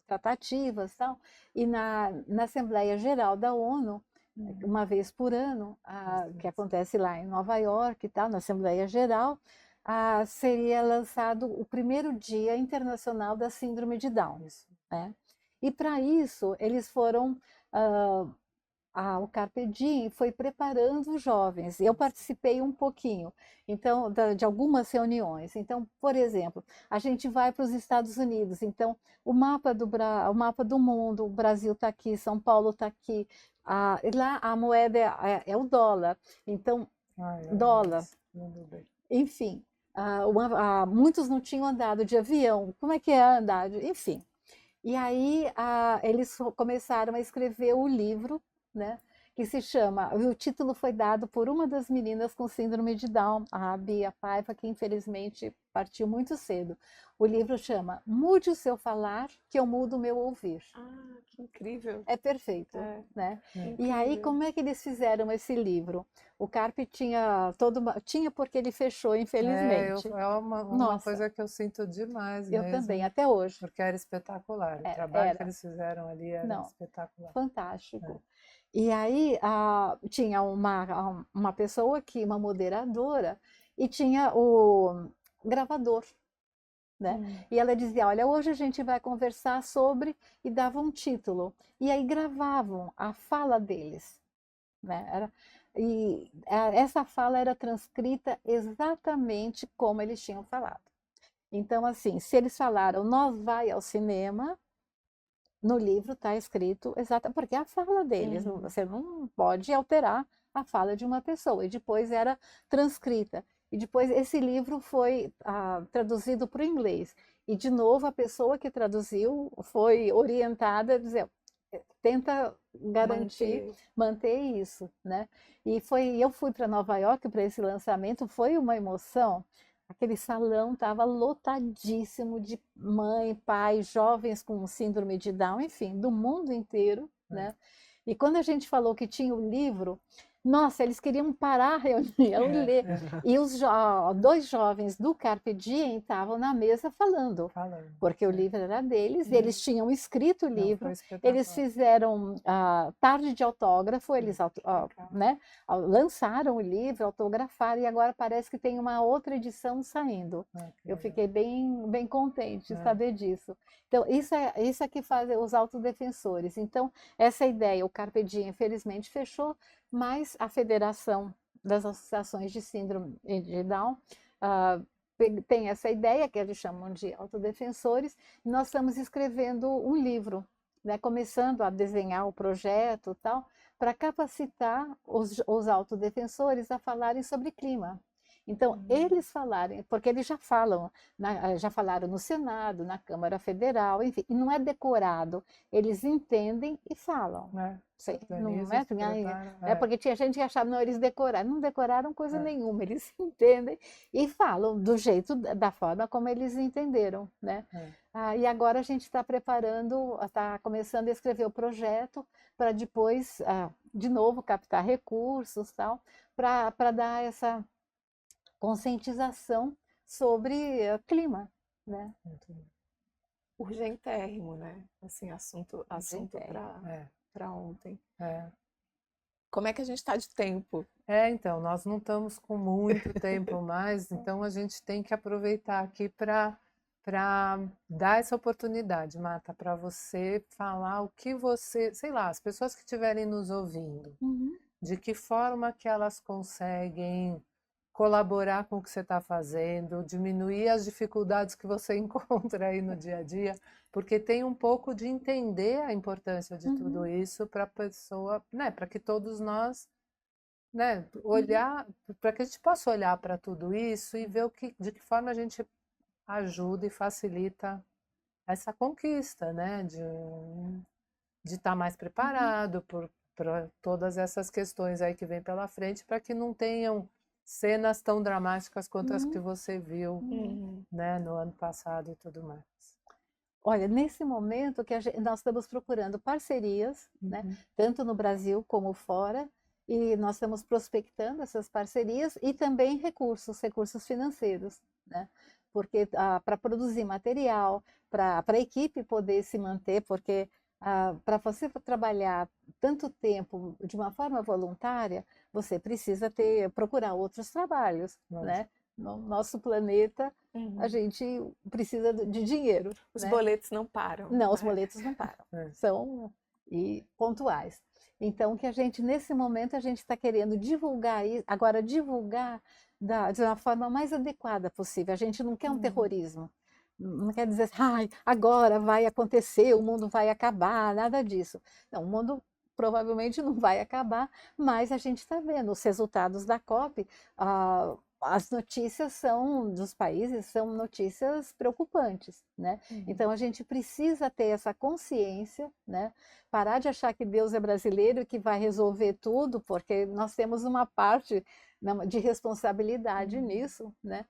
tratativas, tal, e na Assembleia Geral da ONU, uma vez por ano, que acontece lá em Nova York, tal, na Assembleia Geral, seria lançado o primeiro Dia Internacional da Síndrome de Down. Isso. Né? E para isso, eles foram. O Carpe Diem foi preparando os jovens. Eu participei um pouquinho, então, de algumas reuniões. Então, por exemplo, a gente vai para os Estados Unidos. Então, o mapa do mundo, o Brasil está aqui, São Paulo está aqui. Lá a moeda é o dólar. Então, dólar. Enfim, muitos não tinham andado de avião. Como é que é andar? Enfim. E aí eles começaram a escrever o livro, né? Que se chama, o título foi dado por uma das meninas com síndrome de Down, a Bia Paiva, que infelizmente partiu muito cedo. O livro chama Mude o Seu Falar, que eu mudo o meu ouvir. Que incrível. É perfeito, né? E aí, Incrível. como é que eles fizeram esse livro? O Carpe tinha porque ele fechou, infelizmente. É uma Nossa, coisa que eu sinto demais eu também, mesmo, até hoje. porque era espetacular. O trabalho que Era. eles fizeram ali era Não, espetacular. fantástico. E aí tinha uma pessoa uma moderadora, e tinha o gravador, né? E ela dizia, olha, hoje a gente vai conversar sobre, e dava um título. E aí gravavam a fala deles, né? Essa fala era transcrita exatamente como eles tinham falado. Então, assim, se eles falaram, nós vai ao cinema, no livro está escrito porque é a fala deles, você não pode alterar a fala de uma pessoa. E depois era transcrita. E depois esse livro foi traduzido para o inglês. E de novo a pessoa que traduziu foi orientada a dizer, tenta garantir, manter isso, né? Eu fui para Nova York para esse lançamento, foi uma emoção. Aquele salão estava lotadíssimo de mãe, pai, jovens com síndrome de Down, enfim, do mundo inteiro, né? E quando a gente falou que tinha o livro, nossa, eles queriam parar a reunião e ler. E os dois jovens do Carpe Diem estavam na mesa falando, porque o livro era deles, e eles tinham escrito o livro, eles fizeram tarde de autógrafo, eles né, lançaram o livro, autografaram, e agora parece que tem uma outra edição saindo. Eu fiquei bem contente de saber disso. Então, isso é que fazem os autodefensores. Então, essa ideia, o Carpe Diem, infelizmente, fechou, mas a Federação das Associações de Síndrome de Down tem essa ideia, que eles chamam de autodefensores, e nós estamos escrevendo um livro, né, começando a desenhar o projeto e tal, para capacitar os autodefensores a falarem sobre clima. Então, eles falarem, porque eles já falaram no Senado, na Câmara Federal, enfim, e não é decorado, eles entendem e falam. Não é porque tinha gente que achava, não, eles decoraram. Não decoraram coisa nenhuma, eles entendem e falam do jeito, da forma como eles entenderam, né? E agora a gente está está começando a escrever o projeto para depois, de novo, captar recursos, tal, para dar essa conscientização sobre clima, né? Urgentérrimo, né? Assim, assunto para ontem. Como é que a gente está de tempo? Então, nós não estamos com muito tempo mais, então a gente tem que aproveitar aqui para dar essa oportunidade, Marta, para você falar o que você, sei lá, as pessoas que estiverem nos ouvindo, de que forma que elas conseguem colaborar com o que você está fazendo, diminuir as dificuldades que você encontra aí no dia a dia, porque tem um pouco de entender a importância de tudo isso para a pessoa, né, para que todos nós, né, olhar, para que a gente possa olhar para tudo isso e ver de que forma a gente ajuda e facilita essa conquista, né? De estar mais preparado para todas essas questões aí que vem pela frente, para que não tenham cenas tão dramáticas quanto as que você viu, Uhum. né, no ano passado e tudo mais. Olha, nesse momento que nós estamos procurando parcerias, né, Uhum. tanto no Brasil como fora, e nós estamos prospectando essas parcerias e também recursos financeiros, né? Porque para produzir material, para a equipe poder se manter, porque para você trabalhar tanto tempo de uma forma voluntária, você precisa procurar outros trabalhos, né? No nosso planeta, a gente precisa de dinheiro, Os né? boletos não param, Não, os né? boletos não param, são pontuais. Então, que a gente, nesse momento, a gente está querendo divulgar isso, agora divulgar de uma forma mais adequada possível. A gente não quer um terrorismo, não quer dizer, ai, agora vai acontecer, o mundo vai acabar, nada disso. Não, o mundo provavelmente não vai acabar, mas a gente está vendo os resultados da COP, as notícias dos países são notícias preocupantes, né? Então a gente precisa ter essa consciência, né? Parar de achar que Deus é brasileiro e que vai resolver tudo, porque nós temos uma parte de responsabilidade nisso, né?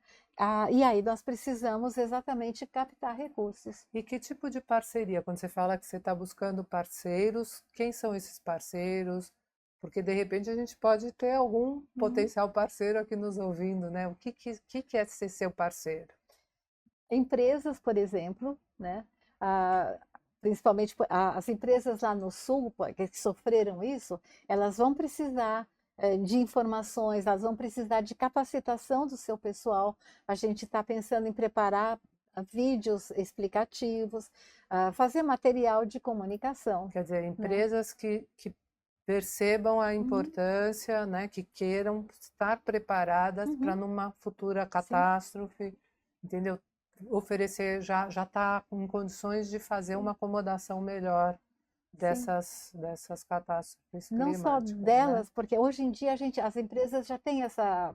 E aí nós precisamos exatamente captar recursos. E que tipo de parceria? Quando você fala que você está buscando parceiros, quem são esses parceiros? Porque de repente a gente pode ter algum potencial parceiro aqui nos ouvindo, né? O que é ser seu parceiro? Empresas, por exemplo, né? Principalmente as empresas lá no sul que sofreram isso, elas vão precisar de informações, elas vão precisar de capacitação do seu pessoal. A gente está pensando em preparar vídeos explicativos, fazer material de comunicação. Quer dizer, né? empresas que percebam a importância, né? Que queiram estar preparadas para numa futura catástrofe, entendeu? Oferecer, já está em condições de fazer uma acomodação melhor dessas catástrofes Não só climáticas, delas, né? porque hoje em dia as empresas já têm essa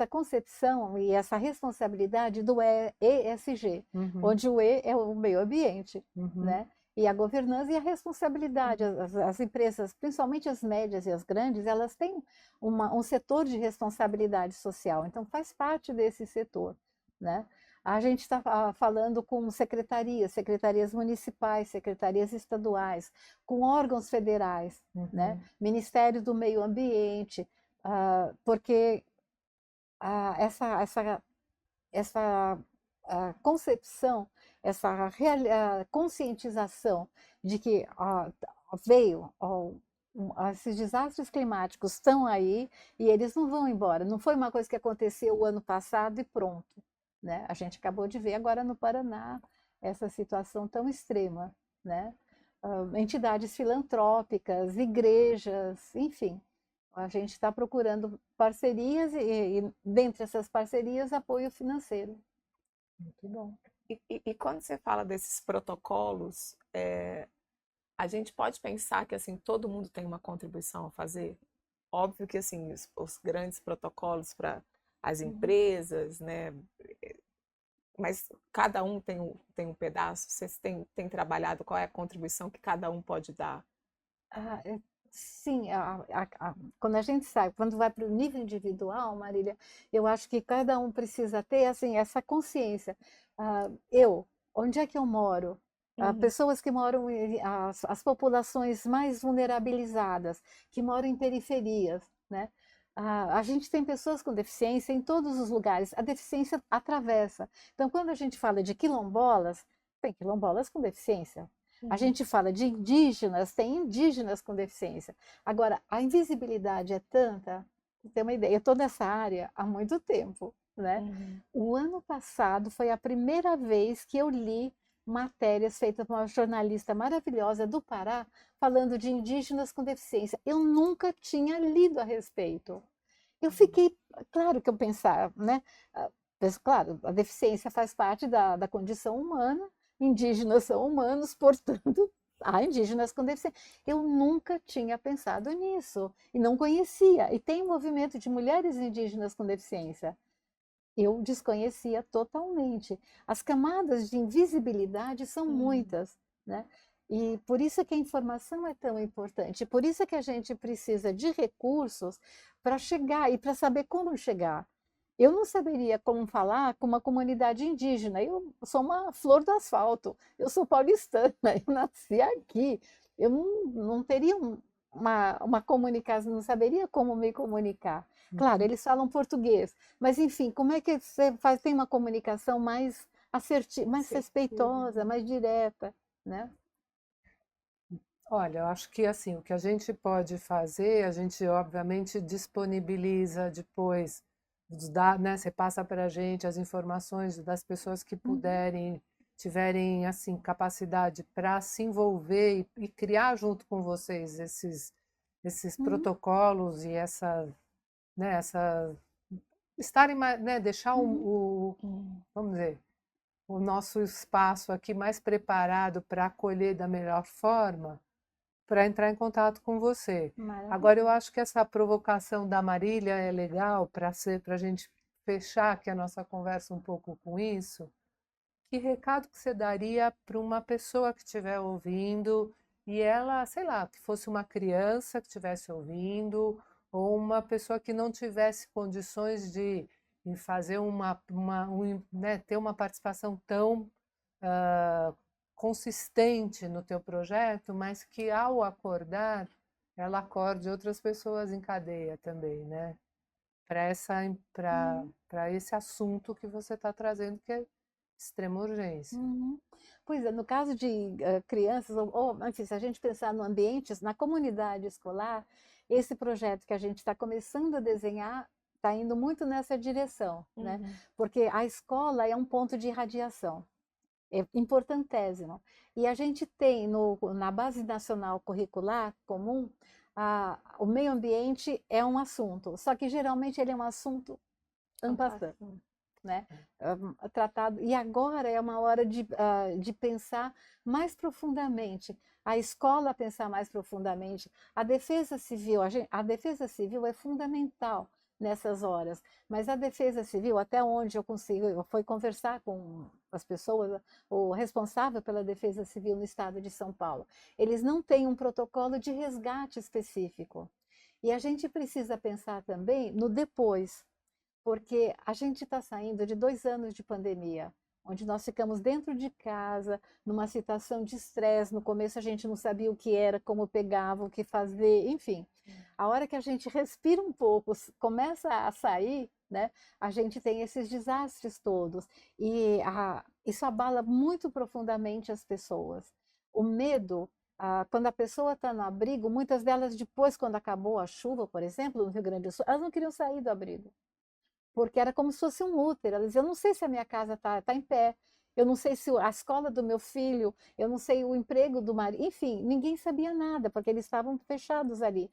concepção e essa responsabilidade do ESG, onde o E é o meio ambiente, né? E a governança e a responsabilidade. As empresas, principalmente as médias e as grandes, elas têm um setor de responsabilidade social, então faz parte desse setor, né? A gente está falando com secretarias municipais, secretarias estaduais, com órgãos federais, né? Ministério do Meio Ambiente, porque essa concepção, essa conscientização de que esses desastres climáticos estão aí e eles não vão embora. Não foi uma coisa que aconteceu o ano passado e pronto, né? A gente acabou de ver agora no Paraná essa situação tão extrema, né? Entidades filantrópicas, igrejas, enfim. A gente está procurando parcerias e, dentre essas parcerias, apoio financeiro. Muito bom. E quando você fala desses protocolos, a gente pode pensar que assim todo mundo tem uma contribuição a fazer? Óbvio que assim os grandes protocolos para as empresas, né? Mas cada um tem um pedaço. Vocês têm trabalhado qual é a contribuição que cada um pode dar? Sim, quando a gente sai, quando vai para o nível individual, Marília, eu acho que cada um precisa ter assim, essa consciência. Onde é que eu moro? Pessoas que moram, as populações mais vulnerabilizadas, que moram em periferias, né? A gente tem pessoas com deficiência em todos os lugares, a deficiência atravessa. Então, quando a gente fala de quilombolas, tem quilombolas com deficiência. A gente fala de indígenas, tem indígenas com deficiência. Agora, a invisibilidade é tanta, tem uma ideia, eu estou nessa área há muito tempo, né? O ano passado foi a primeira vez que eu li matérias feitas por uma jornalista maravilhosa do Pará, falando de indígenas com deficiência. Eu nunca tinha lido a respeito. Eu fiquei, claro que eu pensava, né? Claro, a deficiência faz parte da condição humana, indígenas são humanos, portanto, há indígenas com deficiência. Eu nunca tinha pensado nisso e não conhecia. E tem um movimento de mulheres indígenas com deficiência. Eu desconhecia totalmente. As camadas de invisibilidade são muitas, né? E por isso que a informação é tão importante, por isso que a gente precisa de recursos para chegar e para saber como chegar. Eu não saberia como falar com uma comunidade indígena. Eu sou uma flor do asfalto, eu sou paulistana, eu nasci aqui. Eu não teria uma comunicação, não saberia como me comunicar. Claro, eles falam português, mas enfim, como é que você faz, tem uma comunicação mais assertiva, mais respeitosa, mais direta, né? Olha, eu acho que assim, o que a gente pode fazer, a gente obviamente disponibiliza depois os dados, né? Você passa para a gente as informações das pessoas que puderem, tiverem assim capacidade para se envolver e criar junto com vocês esses protocolos e essa, né, essa estarem mais, né, deixar vamos dizer, o nosso espaço aqui mais preparado para acolher da melhor forma para entrar em contato com você. Agora, eu acho que essa provocação da Marília é legal para a gente fechar aqui a nossa conversa um pouco com isso. Que recado que você daria para uma pessoa que estiver ouvindo e ela, sei lá, que fosse uma criança que estivesse ouvindo ou uma pessoa que não tivesse condições de em fazer né, ter uma participação tão consistente no teu projeto, mas que ao acordar, ela acorde outras pessoas em cadeia também, né? Para esse assunto que você está trazendo, que é extrema urgência. Pois é, no caso de crianças, enfim, se a gente pensar no ambiente, na comunidade escolar, esse projeto que a gente está começando a desenhar está indo muito nessa direção, né? Porque a escola é um ponto de irradiação. É importantésimo. E a gente tem na Base Nacional Curricular Comum, o meio ambiente é um assunto, só que geralmente ele é um assunto en passant, né? Tratado. E agora é uma hora de pensar mais profundamente. A escola pensar mais profundamente. A defesa civil, a defesa civil é fundamental nessas horas, mas a defesa civil, até onde eu consigo, eu fui conversar com as pessoas, o responsável pela defesa civil no estado de São Paulo, eles não têm um protocolo de resgate específico. E a gente precisa pensar também no depois, porque a gente está saindo de 2 anos de pandemia, onde nós ficamos dentro de casa, numa situação de estresse. No começo a gente não sabia o que era, como pegava, o que fazer, enfim. A hora que a gente respira um pouco, começa a sair, né, a gente tem esses desastres todos. E isso abala muito profundamente as pessoas. O medo, quando a pessoa está no abrigo, muitas delas depois, quando acabou a chuva, por exemplo, no Rio Grande do Sul, elas não queriam sair do abrigo porque era como se fosse um útero. Ela dizia, eu não sei se a minha casa está em pé, eu não sei se a escola do meu filho, eu não sei o emprego do marido, enfim, ninguém sabia nada, porque eles estavam fechados ali,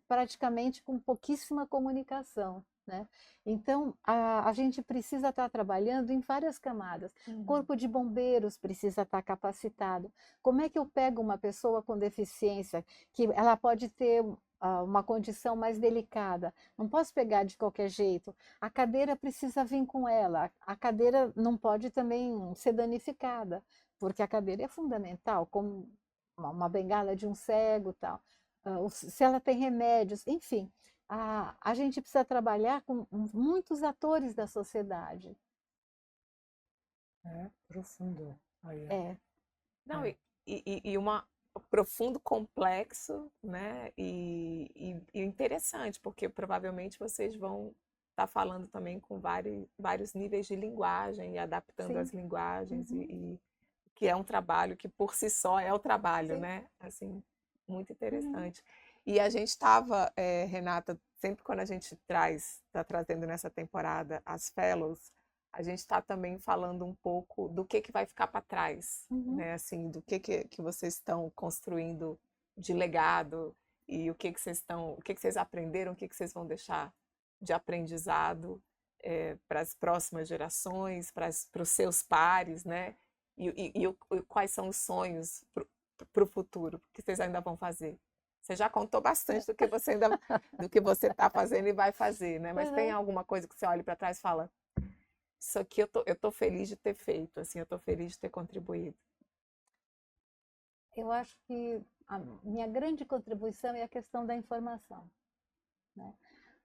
praticamente com pouquíssima comunicação, né? Então, a gente precisa estar trabalhando em várias camadas. Corpo de bombeiros precisa estar capacitado. Como é que eu pego uma pessoa com deficiência, que ela pode ter uma condição mais delicada? Não posso pegar de qualquer jeito. A cadeira precisa vir com ela. A cadeira não pode também ser danificada, porque a cadeira é fundamental, como uma bengala de um cego, tal. Se ela tem remédios, enfim. A gente precisa trabalhar com muitos atores da sociedade. É profundo. Aí, É. Não, e um profundo, complexo, né? E interessante, porque provavelmente vocês vão estar falando também com vários níveis de linguagem e adaptando as linguagens, e que é um trabalho que por si só é o trabalho, né? Assim, muito interessante. E a gente estava, Renata, sempre quando a gente está trazendo nessa temporada as fellows, a gente está também falando um pouco do que vai ficar para trás, né? Assim, do que vocês estão construindo de legado e o que vocês aprenderam, o que vocês vão deixar de aprendizado para as próximas gerações, para os seus pares, né? E quais são os sonhos para o futuro que vocês ainda vão fazer? Você já contou bastante do que você está fazendo e vai fazer, né? Mas tem alguma coisa que você olha para trás e fala, isso aqui eu tô feliz de ter feito, assim, eu tô feliz de ter contribuído. Eu acho que a minha grande contribuição é a questão da informação, né?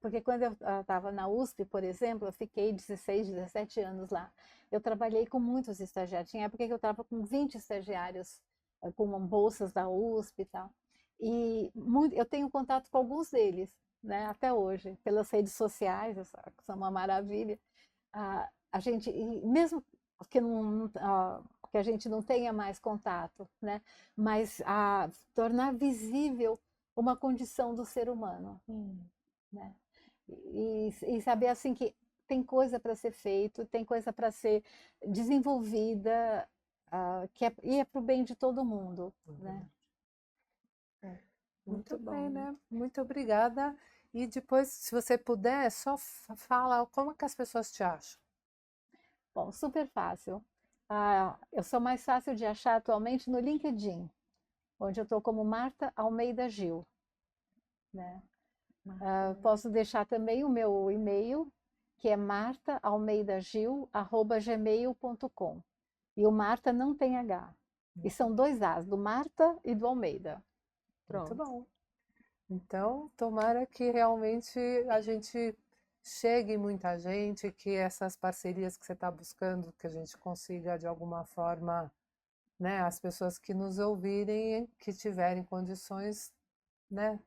Porque quando eu estava na USP, por exemplo, eu fiquei 16, 17 anos lá. Eu trabalhei com muitos estagiários. Tinha época que eu estava com 20 estagiários, com bolsas da USP e tal. E eu tenho contato com alguns deles, né, até hoje, pelas redes sociais, que são uma maravilha. A gente, e mesmo que, que a gente não tenha mais contato, né, mas tornar visível uma condição do ser humano, né? E saber assim que tem coisa para ser feito, tem coisa para ser desenvolvida, e é para o bem de todo mundo, né? Muito Muito bem, bom. né? Muito obrigada. E depois, se você puder, só fala como que as pessoas te acham. Bom, super fácil. Eu sou mais fácil de achar atualmente no LinkedIn, onde eu estou como Marta Almeida Gil, né? Posso deixar também o meu e-mail, que é martaalmeidagil@gmail.com. E o Marta não tem H. E são 2 As, do Marta e do Almeida. Muito Pronto. bom. Então, tomara que realmente a gente chegue em muita gente, que essas parcerias que você está buscando, que a gente consiga de alguma forma, né, as pessoas que nos ouvirem, que tiverem condições, né,